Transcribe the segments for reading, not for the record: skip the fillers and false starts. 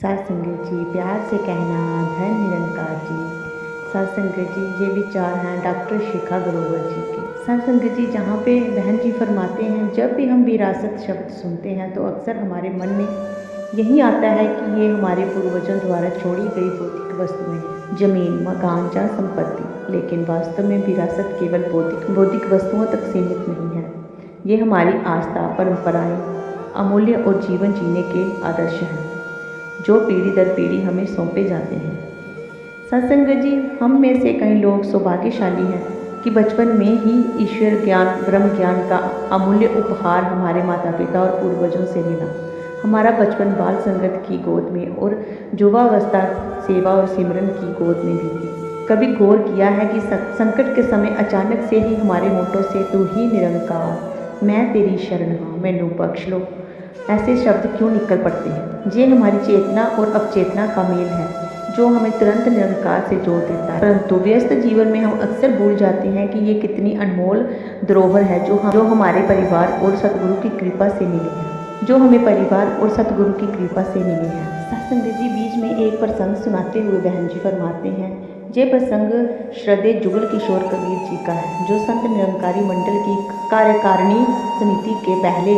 सात संगत जी, प्यार से कहना धन निरंकार जी। सात संगत जी, ये विचार हैं डॉक्टर शिखा ग्रोवर जी के। सात संगत जी, जहाँ पे बहन जी फरमाते हैं, जब भी हम विरासत शब्द सुनते हैं तो अक्सर हमारे मन में यही आता है कि ये हमारे पूर्वजों द्वारा छोड़ी गई भौतिक वस्तुएं हैं, जमीन, मकान या संपत्ति। लेकिन वास्तव में विरासत केवल भौतिक वस्तुओं तक सीमित नहीं है। ये हमारी आस्था, परंपराएं, अमूल्य और जीवन जीने के आदर्श हैं जो पीढ़ी दर पीढ़ी हमें सौंपे जाते हैं। सत्संग जी, हम में से कई लोग सौभाग्यशाली हैं कि बचपन में ही ईश्वर ज्ञान, ब्रह्म ज्ञान का अमूल्य उपहार हमारे माता पिता और पूर्वजों से मिला। हमारा बचपन बाल संगत की गोद में और युवावस्था सेवा और सिमरन की गोद में बीती। कभी गौर किया है कि संकट के समय अचानक से ही हमारे होठों से तू ही निरंकार, मैं तेरी शरण हाँ, मैनू बख्श लो, ऐसे शब्द क्यों निकल पड़ते हैं? ये हमारी चेतना और अवचेतना का मेल है जो हमें तुरंत निरंकार से जोड़ देता है। परंतु व्यस्त जीवन में हम अक्सर भूल जाते हैं कि ये कितनी अनमोल धरोहर है जो हमारे परिवार और सतगुरु की कृपा से मिली है जो हमें परिवार और सतगुरु की कृपा से मिली है। सत्संग जी, बीच में एक प्रसंग सुनाते हुए बहन जी फरमाते हैं, ये प्रसंग श्रद्धेय जुगल किशोर कबीर जी का है, जो संत निरंकारी मंडल की कार्यकारिणी समिति के पहले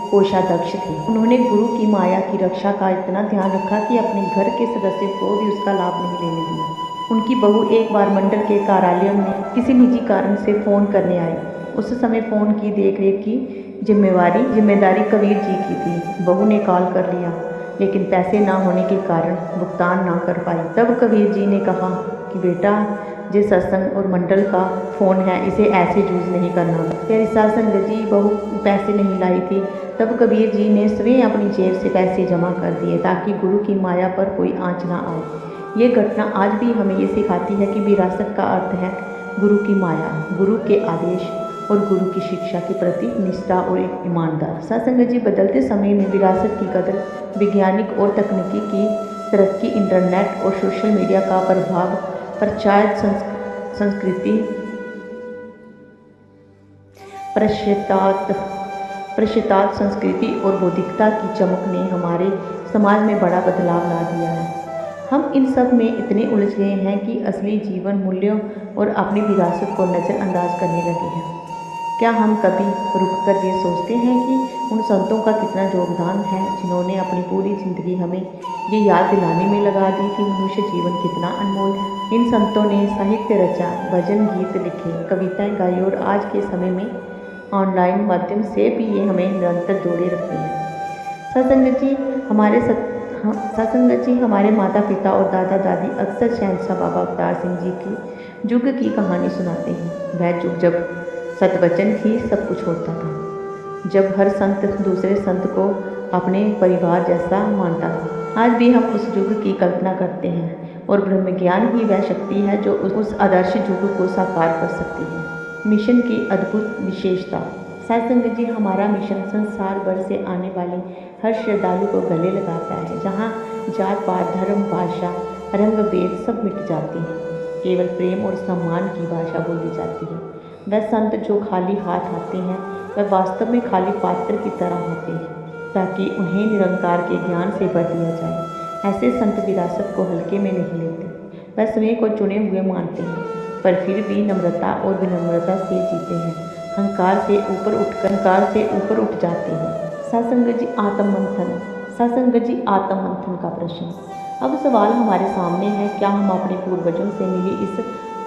कोषाध्यक्ष थे। उन्होंने गुरु की माया की रक्षा का इतना ध्यान रखा कि अपने घर के सदस्यों को भी उसका लाभ नहीं लेने दिया। उनकी बहू एक बार मंडल के कार्यालय में किसी निजी कारण से फ़ोन करने आई। उस समय फ़ोन की देखरेख की जिम्मेदारी कबीर जी की थी। बहू ने कॉल कर लिया, लेकिन पैसे ना होने के कारण भुगतान ना कर पाई। तब कबीर जी ने कहा कि बेटा, जे सत्संग और मंडल का फ़ोन है, इसे ऐसे यूज़ नहीं करना। फिर सत्संग जी, बहू पैसे नहीं लाई थी। तब कबीर जी ने स्वयं अपनी जेब से पैसे जमा कर दिए ताकि गुरु की माया पर कोई आँच ना आए। ये घटना आज भी हमें ये सिखाती है कि विरासत का अर्थ है गुरु की माया, गुरु के आदेश और गुरु की शिक्षा के प्रति निष्ठा और एक ईमानदार। सत्संग जी, बदलते समय में विरासत की कदर, वैज्ञानिक और तकनीकी की तरक्की, इंटरनेट और सोशल मीडिया का प्रभाव, प्रचारित संस्कृति, प्रश्चात संस्कृति और बौद्धिकता की चमक ने हमारे समाज में बड़ा बदलाव ला दिया है। हम इन सब में इतने उलझ गए हैं कि असली जीवन मूल्यों और अपनी विरासत को नज़रअंदाज करने लगे हैं। क्या हम कभी रुककर ये सोचते हैं कि उन संतों का कितना योगदान है जिन्होंने अपनी पूरी ज़िंदगी हमें ये याद दिलाने में लगा दी कि मनुष्य जीवन कितना अनमोल है। इन संतों ने साहित्य रचा, भजन गीत लिखे, कविताएं गाई और आज के समय में ऑनलाइन माध्यम से भी ये हमें निरंतर जोड़े रखते हैं। सत्संग जी, हमारे माता पिता और दादा दादी अक्सर शहंशाह बाबा अवतार सिंह जी की युग की कहानी सुनाते हैं। वह युग जब सतवचन ही सब कुछ होता था, जब हर संत दूसरे संत को अपने परिवार जैसा मानता था। आज भी हम उस युग की कल्पना करते हैं और ब्रह्म ज्ञान ही वह शक्ति है जो उस आदर्श युग को साकार कर सकती है। मिशन की अद्भुत विशेषता। सत्संग जी, हमारा मिशन संसार भर से आने वाले हर श्रद्धालु को गले लगाता है, जहाँ जात पात, धर्म, भाषा, रंग भेद सब मिट जाते हैं। केवल प्रेम और सम्मान की भाषा बोली जाती है। वह संत जो खाली हाथ आते हैं, वह वास्तव में खाली पात्र की तरह होते हैं, ताकि उन्हें निरंकार के ज्ञान से भर दिया जाए। ऐसे संत विरासत को हल्के में नहीं लेते, वह स्वयं को चुने हुए मानते हैं, पर फिर भी नम्रता और विनम्रता से जीते हैं। अहंकार से ऊपर उठ जाते हैं। सत्संग जी, आत्ममंथन का प्रश्न। अब सवाल हमारे सामने है, क्या हम अपने पूर्वजों से मिली इस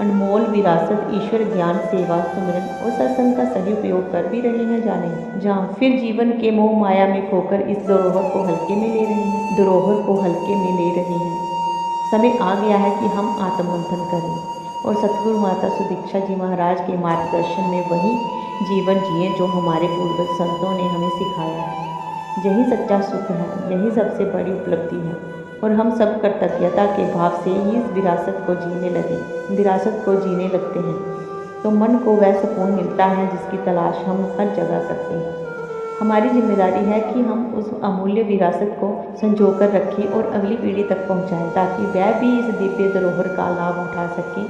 अनमोल विरासत, ईश्वर ज्ञान, सेवा, सुमिरन और सत्संग का सही उपयोग कर भी रहे हैं जहाँ फिर जीवन के मोह माया में खोकर इस धरोहर को हल्के में ले रहे हैं। समय आ गया है कि हम आत्ममंथन करें और सतगुरु माता सुदीक्षा जी महाराज के मार्गदर्शन में वही जीवन जिए जो हमारे पूर्वज संतों ने हमें सिखाया है। यही सच्चा सुख है, यही सबसे बड़ी उपलब्धि है और हम सब कृतज्ञता के भाव से ही इस विरासत को जीने लगते हैं तो मन को वह सुकून मिलता है जिसकी तलाश हम हर जगह करते हैं। हमारी जिम्मेदारी है कि हम उस अमूल्य विरासत को संजोकर रखें और अगली पीढ़ी तक पहुंचाएं, ताकि वह भी इस दिव्य धरोहर का लाभ उठा सके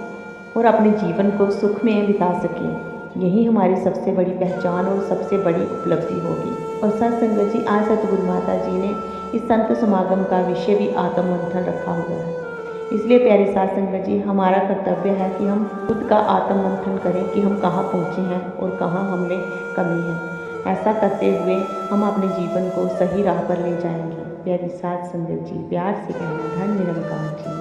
और अपने जीवन को सुख में बिता सके। यही हमारी सबसे बड़ी पहचान और सबसे बड़ी उपलब्धि होगी। और सत्संग जी, आज सतगुरु माता जी ने इस संत समागम का विषय भी आत्ममंथन रखा हुआ है। इसलिए प्यारी साध संगत जी, हमारा कर्तव्य है कि हम खुद का आत्ममंथन करें कि हम कहाँ पहुँचे हैं और कहाँ हमें कमी है। ऐसा करते हुए हम अपने जीवन को सही राह पर ले जाएंगे। प्यारी साध संगत जी, प्यार से कहना धन निरंकार जी।